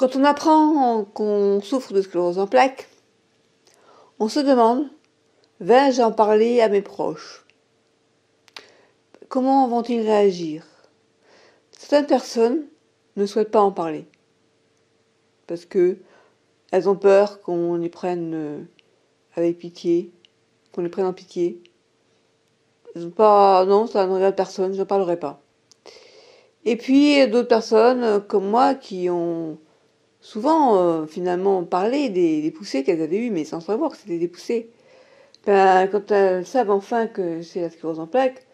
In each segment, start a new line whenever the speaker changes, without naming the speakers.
Quand on apprend qu'on souffre de sclérose en plaques, on se demande, vais-je en parler à mes proches? Comment vont-ils réagir? Certaines personnes ne souhaitent pas en parler parce que elles ont peur qu'on les prenne avec pitié, qu'on les prenne en pitié. Elles ont pas, non, ça ne regarde personne, je n'en parlerai pas. Et puis d'autres personnes comme moi qui ont souvent finalement parlé des poussées qu'elles avaient eues, mais sans savoir que c'était des poussées. Ben, quand elles savent enfin que c'est la sclérose en plaques,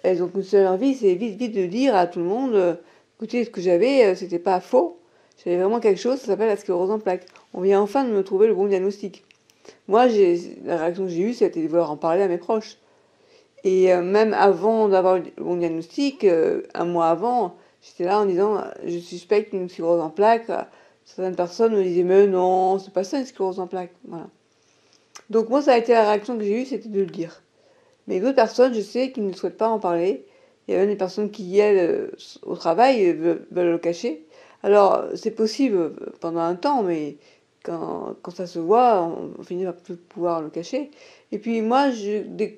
elles ont qu'une seule envie, c'est vite de dire à tout le monde, écoutez, ce que j'avais, c'était pas faux, j'avais vraiment quelque chose, ça s'appelle la sclérose en plaques. On vient enfin de me trouver le bon diagnostic. Moi, la réaction que j'ai eue, c'était de vouloir en parler à mes proches. Et même avant d'avoir le bon diagnostic, un mois avant, j'étais là en disant, je suspecte une sclérose en plaques. Certaines personnes me disaient, mais non, c'est pas ça une sclérose en plaques. Voilà. Donc moi, ça a été la réaction que j'ai eue, c'était de le dire. Mais d'autres personnes, je sais, qui ne souhaitent pas en parler. Il y a même des personnes qui, elles, au travail, veulent le cacher. Alors, c'est possible pendant un temps, mais quand ça se voit, on finit par plus pouvoir le cacher. Et puis moi,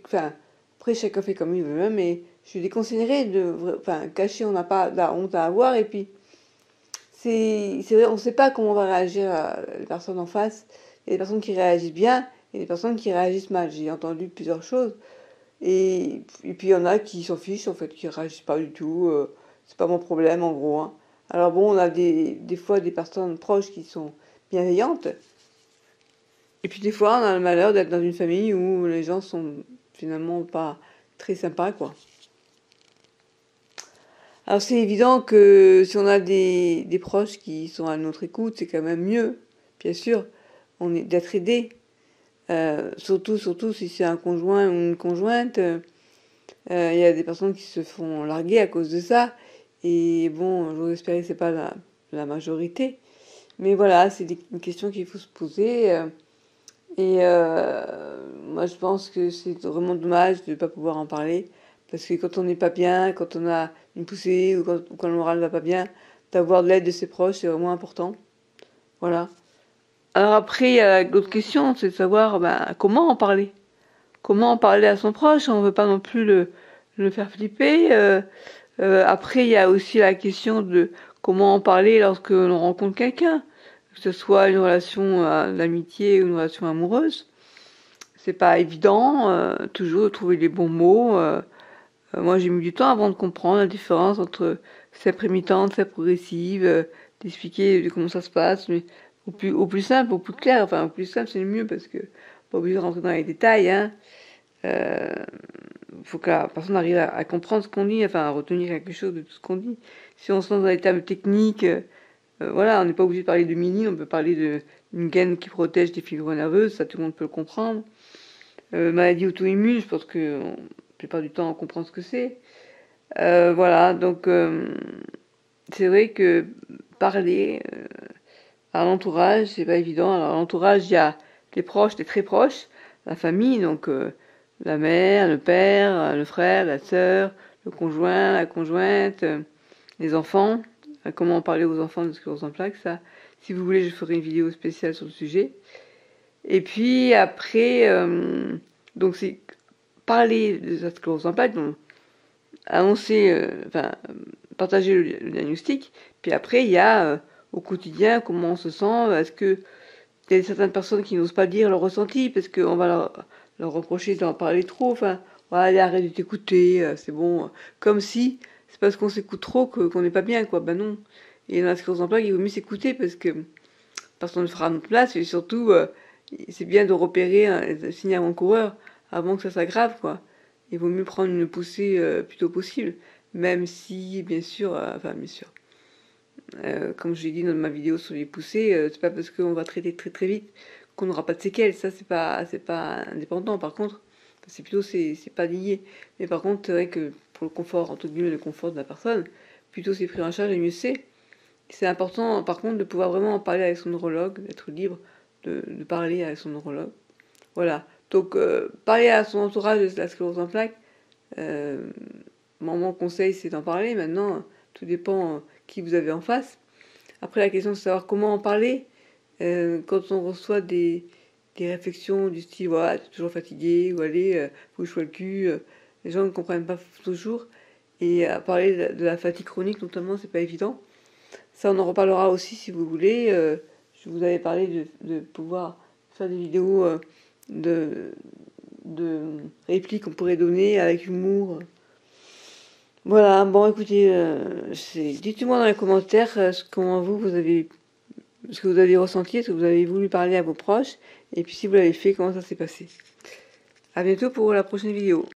enfin, après, chacun fait comme il veut, hein, mais je déconseillerais enfin, cacher, on n'a pas de la honte à avoir. Et puis, c'est vrai, on ne sait pas comment va réagir les personnes en face. Il y a des personnes qui réagissent bien et des personnes qui réagissent mal. J'ai entendu plusieurs choses. Et puis il y en a qui s'en fichent en fait, qui réagissent pas du tout. C'est pas mon problème en gros, hein. Alors bon, on a des fois des personnes proches qui sont bienveillantes. Et puis des fois, on a le malheur d'être dans une famille où les gens sont finalement pas très sympas, quoi. Alors c'est évident que si on a des proches qui sont à notre écoute, c'est quand même mieux, bien sûr, d'être aidé. Surtout si c'est un conjoint ou une conjointe. Il y a des personnes qui se font larguer à cause de ça. Et bon, j'ose espérer que c'est pas la majorité. Mais voilà, c'est une question qu'il faut se poser. Moi, je pense que c'est vraiment dommage de ne pas pouvoir en parler. Parce que quand on n'est pas bien, quand on a une poussée ou quand le moral ne va pas bien, d'avoir de l'aide de ses proches, c'est vraiment important. Voilà. Alors après, il y a l'autre question, c'est de savoir comment en parler. Comment en parler à son proche? On ne veut pas non plus le faire flipper. Après, il y a aussi la question de comment en parler lorsque l'on rencontre quelqu'un, que ce soit une relation d'amitié ou une relation amoureuse. C'est pas évident toujours de trouver les bons mots. Moi, j'ai mis du temps avant de comprendre la différence entre celle prémitente, celle progressive, d'expliquer comment ça se passe, mais au plus simple, au plus clair. Enfin, au plus simple, c'est le mieux parce que pas obligé de rentrer dans les détails, hein. Faut que la personne arrive à comprendre ce qu'on dit, enfin à retenir quelque chose de tout ce qu'on dit. Si on se lance dans les termes techniques, voilà, on n'est pas obligé de parler de myéline, on peut parler d'une gaine qui protège des fibres nerveuses, ça tout le monde peut le comprendre. Maladie auto-immune, je pense que la plupart du temps on comprend ce que c'est. Voilà, donc c'est vrai que parler à l'entourage, c'est pas évident. Alors à l'entourage, il y a les proches, les très proches, la famille, donc la mère, le père, le frère, la sœur, le conjoint, la conjointe, les enfants. Comment parler aux enfants de sclérose en plaques, ça. Si vous voulez, je ferai une vidéo spéciale sur le sujet. Et puis après, donc c'est parler de la sclérose en plaques, donc annoncer, partager le diagnostic. Puis après, il y a au quotidien comment on se sent. Est-ce que il y a certaines personnes qui n'osent pas dire leur ressenti parce qu'on va leur reprocher d'en parler trop. Enfin, ouais, arrête de t'écouter, c'est bon. Comme si c'est parce qu'on s'écoute trop qu'on n'est pas bien, quoi. Ben non. Et dans la sclérose en plaques, il vaut mieux s'écouter parce que personne ne fera à notre place. Et surtout, c'est bien de repérer un signe avant-coureur avant que ça s'aggrave, quoi. Il vaut mieux prendre une poussée plus tôt possible. Même si, bien sûr, comme je l'ai dit dans ma vidéo sur les poussées, c'est pas parce qu'on va traiter très très vite qu'on n'aura pas de séquelles. Ça, c'est pas indépendant. Par contre, c'est pas lié. Mais par contre, c'est vrai que pour le confort, entre guillemets, le confort de la personne, plutôt c'est pris en charge et mieux c'est. C'est important, par contre, de pouvoir vraiment en parler avec son neurologue, d'être libre de parler avec son neurologue. Voilà. Donc, parler à son entourage de la sclérose en plaques, mon conseil, c'est d'en parler. Maintenant, tout dépend qui vous avez en face. Après, la question, c'est de savoir comment en parler quand on reçoit des réflexions du style, voilà, t'es toujours fatigué, ou allez, faut que je sois le cul. Les gens ne comprennent pas toujours. Et à parler de la fatigue chronique, notamment, c'est pas évident. Ça, on en reparlera aussi si vous voulez. Je vous avais parlé de pouvoir faire des vidéos de, de répliques qu'on pourrait donner avec humour. Voilà, bon écoutez, dites-moi dans les commentaires comment vous avez, ce que vous avez ressenti, est-ce que vous avez voulu parler à vos proches, et puis si vous l'avez fait, comment ça s'est passé. À bientôt pour la prochaine vidéo.